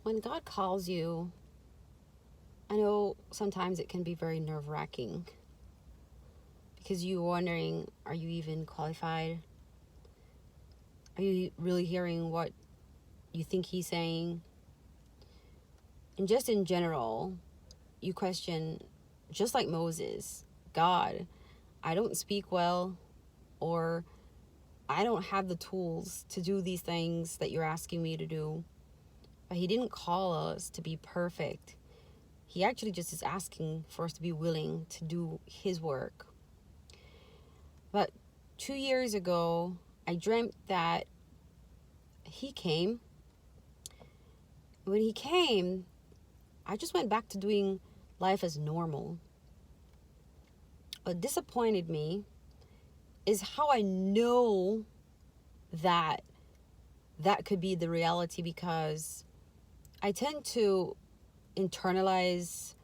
When God calls you, I know sometimes it can be very nerve-wracking because you're wondering, are you even qualified? Are you really hearing what you think he's saying? And just in general, you question, just like Moses, God, I don't speak well, or I don't have the tools to do these things that you're asking me to do. But he didn't call us to be perfect. He actually just is asking for us to be willing to do his work. But 2 years ago, I dreamt that he came. When he came, I just went back to doing life as normal. What disappointed me is how I know that that could be the reality, because I tend to internalize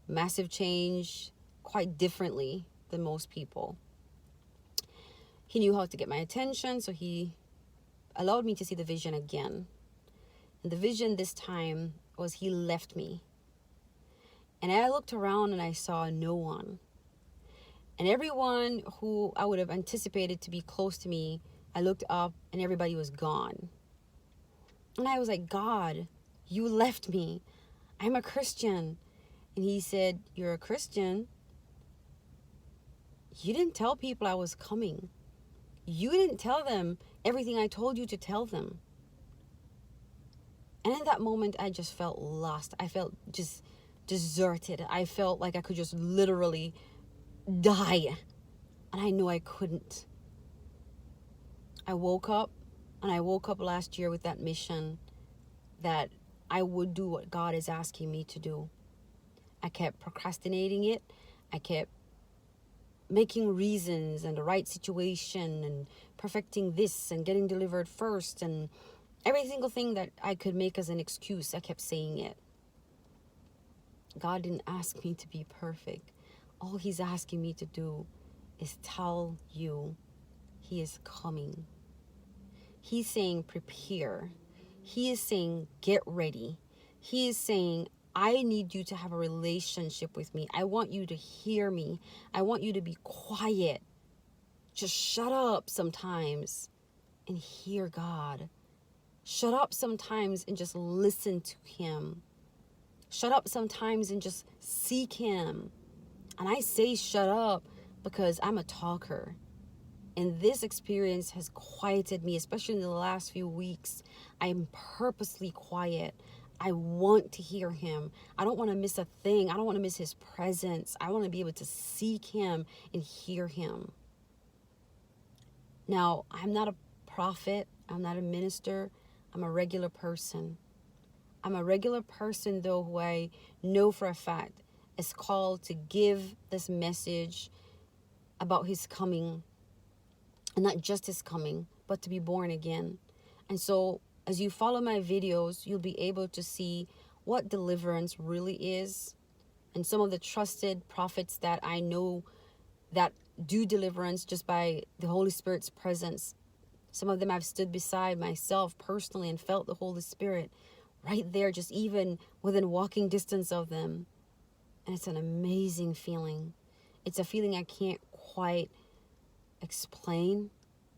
massive change quite differently than most people. He knew how to get my attention, so he allowed me to see the vision again. And the vision this time was he left me. And I looked around and I saw no one. And everyone who I would have anticipated to be close to me, I looked up and everybody was gone. And I was like, God, you left me. I'm a Christian. And he said, you're a Christian? You didn't tell people I was coming. You didn't tell them everything I told you to tell them. And in that moment, I just felt lost. I felt just deserted. I felt like I could just literally die. And I knew I couldn't. I woke up last year with that mission that I would do what God is asking me to do. I kept procrastinating it. I kept making reasons and the right situation and perfecting this and getting delivered first, and every single thing that I could make as an excuse, I kept saying it. God didn't ask me to be perfect. All he's asking me to do is tell you he is coming. He's saying prepare. He is saying get ready. He is saying I need you to have a relationship with me. I want you to hear me. I want you to be quiet. Just shut up sometimes and hear God. Shut up sometimes and just listen to him. Shut up sometimes and just seek him. And I say shut up because I'm a talker. And this experience has quieted me, especially in the last few weeks. I am purposely quiet. I want to hear him. I don't want to miss a thing. I don't want to miss his presence. I want to be able to seek him and hear him. Now, I'm not a prophet. I'm not a minister. I'm a regular person. I'm a regular person, though, who I know for a fact is called to give this message about his coming. And not just his coming, but to be born again. And so as you follow my videos, you'll be able to see what deliverance really is. And some of the trusted prophets that I know that do deliverance just by the Holy Spirit's presence. Some of them I've stood beside myself personally and felt the Holy Spirit right there, just even within walking distance of them. And it's an amazing feeling. It's a feeling I can't quite explain.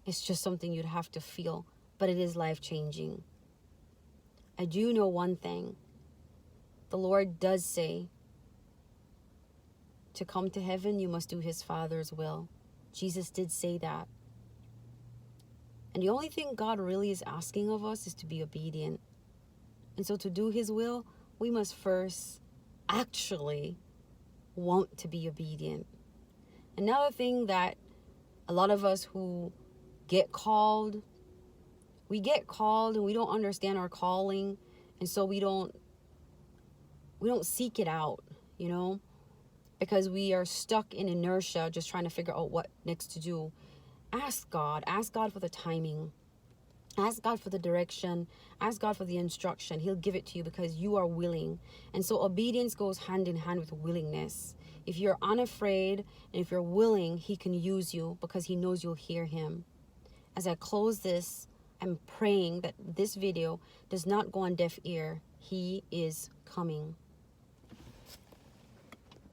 It's just something you'd have to feel, but it is life-changing. I do know one thing. The Lord does say to come to heaven, you must do his Father's will. Jesus did say that. And the only thing God really is asking of us is to be obedient. And so to do his will, we must first actually want to be obedient. Another thing that a lot of us who get called, we get called and we don't understand our calling, and so we don't seek it out, because we are stuck in inertia, just trying to figure out what next to do. Ask God for the timing. Ask God for the direction. Ask God for the instruction. He'll give it to you because you are willing. And so obedience goes hand in hand with willingness. If you're unafraid and if you're willing, he can use you because he knows you'll hear him. As I close this, I'm praying that this video does not go on deaf ear. He is coming.